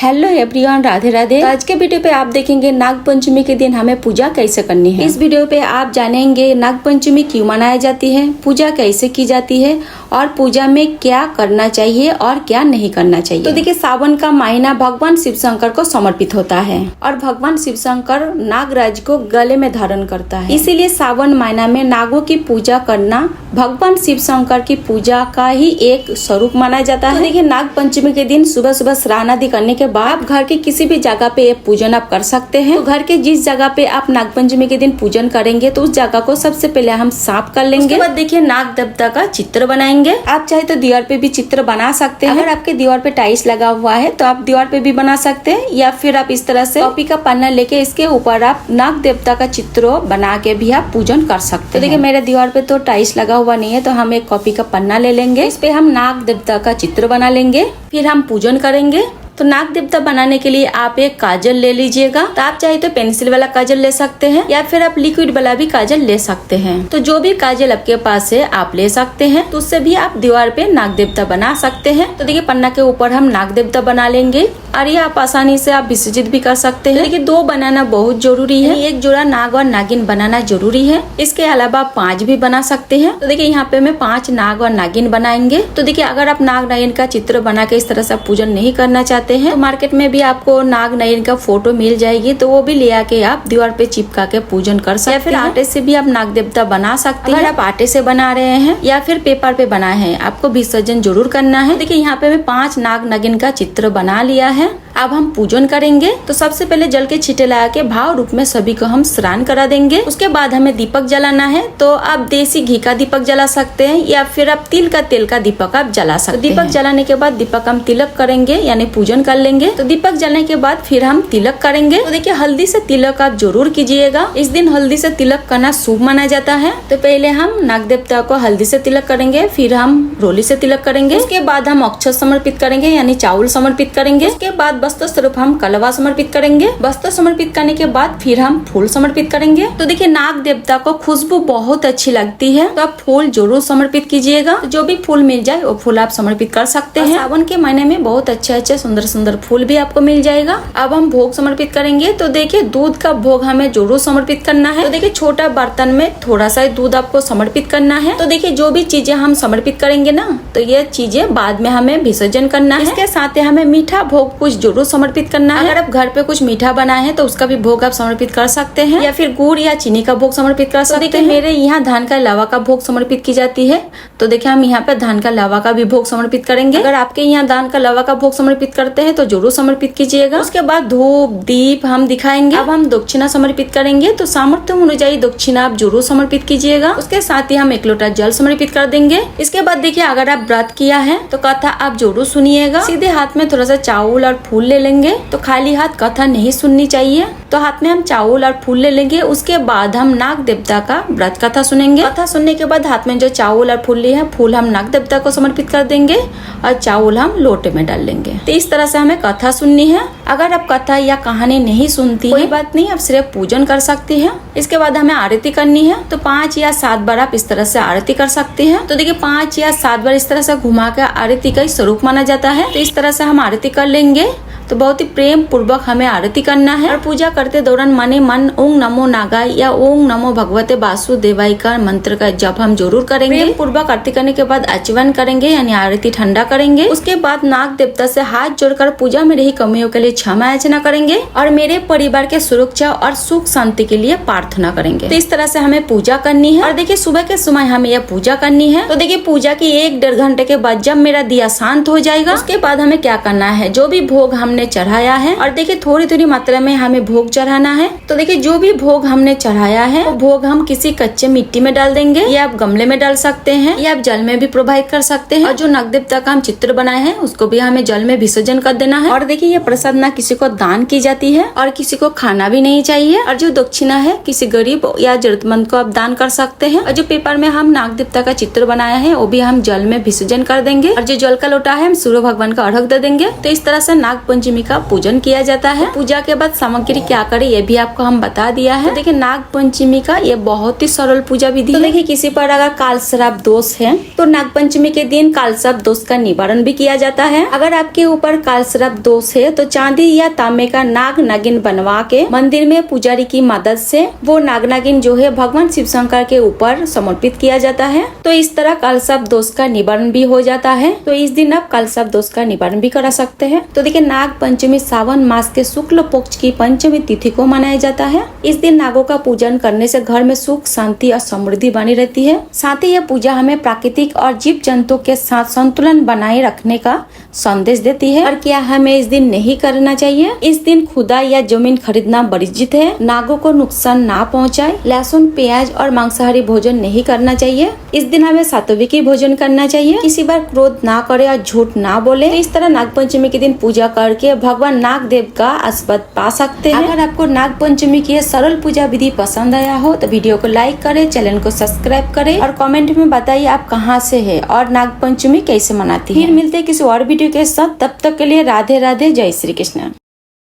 Hello everyone, Radhe Radhe. आज के video पे आप देखेंगे नाग पंचमी के दिन हमें पूजा कैसे करनी है। इस वीडियो पे आप जानेंगे नाग पंचमी क्यों मनाई जाती है, पूजा कैसे की जाती है और पूजा में क्या करना चाहिए और क्या नहीं करना चाहिए। तो देखिए, सावन का महीना भगवान शिव शंकर को समर्पित होता है और भगवान शिव शंकर नागराज को गले में धारण करता है। इसीलिए सावन महीना में नागों की पूजा करना भगवान शिव शंकर की पूजा का ही एक स्वरूप माना जाता है। देखिए, नाग पंचमी के दिन सुबह सुबह स्नान आदि करने के बाद घर के किसी भी जगह पे पूजन आप कर सकते हैं। तो घर के जिस जगह पे आप नाग पंचमी के दिन पूजन करेंगे तो उस जगह को सबसे पहले हम साफ कर लेंगे। उसके बाद देखिए, नाग देवता का चित्र बनाएंगे। आप चाहे तो दीवार पे भी चित्र बना सकते हैं। अगर आपके दीवार पे टाइल्स लगा हुआ है तो आप दीवार पे भी बना सकते हैं, या फिर आप इस तरह से कॉपी का पन्ना लेके इसके ऊपर आप नाग देवता का चित्र बना के भी आप पूजन कर सकते हैं। तो देखिए, मेरे दीवार पे तो टाइल्स लगा हुआ नहीं है, तो हम एक कॉपी का पन्ना ले लेंगे। इस पे हम नाग देवता का चित्र बना लेंगे, फिर हम पूजन करेंगे। तो नाग देवता बनाने के लिए आप एक काजल ले लीजिएगा। तो आप चाहे तो पेंसिल वाला काजल ले सकते हैं, या फिर आप लिक्विड वाला भी काजल ले सकते हैं। तो जो भी काजल आपके पास है आप ले सकते हैं। तो उससे भी आप दीवार पे नाग देवता बना सकते हैं। तो देखिए, पन्ना के ऊपर हम नाग देवता बना लेंगे और ये आप आसानी से आप विसर्जित भी कर सकते हैं। देखिए, 2 बनाना बहुत जरूरी है, एक जोड़ा नाग और नागिन बनाना जरूरी है। इसके अलावा 5 भी बना सकते हैं। तो देखिए, यहाँ पे मैं 5 नाग और नागिन बनाएंगे। तो देखिए, अगर आप नाग नागिन का चित्र बना के इस तरह से पूजन नहीं करना चाहते हैं तो मार्केट में भी आपको नाग नागिन का फोटो मिल जाएगी, तो वो भी ले आके आप दीवार पे चिपका के पूजन कर सकते हैं। या फिर आटे से भी आप नाग देवता बना सकते हैं। अगर आप आटे से बना रहे हैं या फिर पेपर पे बनाए हैं, आपको विसर्जन जरूर करना है। देखिए, यहाँ पे मैं 5 नाग नागिन का चित्र बना लिया है। अब हम पूजन करेंगे। तो सबसे पहले जल के छींटे लगा के भाव रूप में सभी को हम स्नान करा देंगे। उसके बाद हमें दीपक जलाना है। तो आप देसी घी का दीपक जला सकते हैं, या फिर आप तिल का तेल का दीपक आप जला सकते हैं। दीपक जलाने के बाद दीपक हम तिलक करेंगे, यानी पूजन कर लेंगे। तो दीपक जलने के बाद फिर हम तिलक करेंगे। तो देखिए, हल्दी से तिलक आप जरूर कीजिएगा। इस दिन हल्दी से तिलक करना शुभ माना जाता है। तो पहले हम नाग देवता को हल्दी से तिलक करेंगे, फिर हम रोली से तिलक करेंगे। उसके बाद हम अक्षत समर्पित करेंगे, यानी चावल समर्पित करेंगे। उसके बाद वस्त्र स्वरूप हम कलवा समर्पित करेंगे। वस्त्र समर्पित करने के बाद फिर हम फूल समर्पित करेंगे। तो देखिए, नाग देवता को खुशबू बहुत अच्छी लगती है, तो आप फूल जरूर समर्पित कीजिएगा। जो भी फूल मिल जाए वो फूल आप समर्पित कर सकते हैं। सावन के महीने में बहुत अच्छे सुंदर सुंदर फूल भी आपको मिल जाएगा। अब हम भोग समर्पित करेंगे। तो देखिए, दूध का भोग हमें जरूर समर्पित करना है। तो देखिए, छोटा बर्तन में थोड़ा सा दूध आपको समर्पित करना है। तो देखिए, जो भी चीजें हम समर्पित करेंगे ना, तो ये चीजें बाद में हमें विसर्जन करना है। इसके साथ ही हमें मीठा भोग कुछ जरूर समर्पित करना है। अगर आप घर पे कुछ मीठा बनाए हैं तो उसका भी भोग आप समर्पित कर सकते हैं, या फिर गुड़ या चीनी का भोग समर्पित कर सकते हैं। मेरे यहाँ धान का लावा का भोग समर्पित की जाती है। तो देखिए, हम यहाँ पे धान का लावा का भी भोग समर्पित करेंगे। अगर आपके यहाँ धान का लावा का भोग समर्पित करते हैं तो जरूर समर्पित कीजिएगा। उसके बाद धूप दीप हम दिखाएंगे। अब हम दक्षिणा समर्पित करेंगे। तो सामर्थ्य अनुयायी दक्षिणा आप जरूर समर्पित कीजिएगा। उसके साथ ही हम 1 लोटा जल समर्पित कर देंगे। इसके बाद देखिए, अगर आप व्रत किया है तो कथा आप जरूर सुनिएगा। सीधे हाथ में थोड़ा सा चावल और फूल ले लेंगे। तो खाली हाथ कथा नहीं सुननी चाहिए। तो हाथ में हम चावल और फूल ले लेंगे। उसके बाद हम नाग देवता का व्रत कथा सुनेंगे। कथा सुनने के बाद हाथ में जो चावल और फूल लिए हैं, फूल हम नाग देवता को समर्पित कर देंगे और चावल हम लोटे में डाल लेंगे। तो इस तरह से हमें कथा सुननी है। अगर आप कथा या कहानी नहीं सुनती कोई बात नहीं, आप सिर्फ पूजन कर सकती हैं। इसके बाद हमें आरती करनी है। तो 5 या 7 बार आप इस तरह से आरती कर सकते हैं। तो देखिए, 5 या 7 बार इस तरह से घुमा कर आरती का स्वरूप माना जाता है। तो इस तरह से हम आरती कर लेंगे। तो बहुत ही प्रेम पूर्वक हमें आरती करना है। और पूजा करते दौरान मने मन ओम नमो नागाय या ओम नमो भगवते वासुदेवाय का मंत्र का जप हम जरूर करेंगे। प्रेम पूर्वक आरती करने के बाद आचमन करेंगे, यानी आरती ठंडा करेंगे। उसके बाद नाग देवता से हाथ जोड़कर पूजा में रही कमियों के लिए क्षमा याचना करेंगे और मेरे परिवार के सुरक्षा और सुख शांति के लिए प्रार्थना करेंगे। तो इस तरह से हमें पूजा करनी है। और देखिए, सुबह के समय हमें यह पूजा करनी है। तो देखिए, पूजा की 1-1.5 घंटे के बाद जब मेरा दिया शांत हो जाएगा, उसके बाद हमें क्या करना है, जो भी भोग हमने चढ़ाया है, और देखिए थोड़ी मात्रा में हमें भोग चढ़ाना है। तो देखिए, जो भी भोग हमने चढ़ाया है वो भोग हम किसी कच्चे मिट्टी में डाल देंगे, या आप गमले में डाल सकते हैं, या आप जल में भी प्रवाहित कर सकते हैं। और जो नाग देवता का हम चित्र बनाए हैं उसको भी हमें जल में विसर्जन कर देना है। और देखिए, ये प्रसाद ना किसी को दान की जाती है और किसी को खाना भी नहीं चाहिए। और जो दक्षिणा है किसी गरीब या जरूरतमंद को आप दान कर सकते हैं। और जो पेपर में हम नाग देवता का चित्र बनाया है वो भी हम जल में विसर्जन कर देंगे। और जो जल का लोटा है हम सूर्य भगवान का अर्घ दे देंगे। तो इस तरह से नाग पंचमी पंचमी का पूजन किया जाता है। पूजा के बाद सामग्री क्या करे ये भी आपको हम बता दिया है। तो देखिए नाग पंचमी का ये बहुत ही सरल पूजा विधि है। तो देखिए किसी पर अगर काल सर्प दोष है तो नाग पंचमी के दिन काल सर्प दोष का निवारण भी किया जाता है। अगर आपके ऊपर काल सर्प दोष है तो चांदी या तांबे का नाग नागिन बनवा के मंदिर में पुजारी की मदद से वो नाग नागिन जो है भगवान शिव शंकर के ऊपर समर्पित किया जाता है। तो इस तरह काल सर्प दोष का निवारण भी हो जाता है। तो इस दिन आप काल सर्प दोष का निवारण भी करा सकते हैं। तो देखिए नाग पंचमी सावन मास के शुक्ल पक्ष की पंचमी तिथि को मनाया जाता है। इस दिन नागों का पूजन करने से घर में सुख शांति और समृद्धि बनी रहती है। साथ ही यह पूजा हमें प्राकृतिक और जीव जंतु के साथ संतुलन बनाए रखने का संदेश देती है। और क्या हमें इस दिन नहीं करना चाहिए? इस दिन खुदा या जमीन खरीदना वर्जित है। नागों को नुकसान ना पहुंचाए। लहसुन प्याज और मांसाहारी भोजन नहीं करना चाहिए। इस दिन हमें सात्विकी भोजन करना चाहिए। किसी बार क्रोध ना करे और झूठ ना बोले। तो इस तरह नाग पंचमी के दिन पूजा करके भगवान नाग देव का आशीर्वाद पा सकते हैं। अगर आपको नाग पंचमी की सरल पूजा विधि पसंद आया हो तो वीडियो को लाइक करें, चैनल को सब्सक्राइब करें और कमेंट में बताइए आप कहां से हैं और नाग पंचमी कैसे मनाती हैं। फिर मिलते हैं किसी और वीडियो के साथ। तब तक के लिए राधे राधे, जय श्री कृष्ण।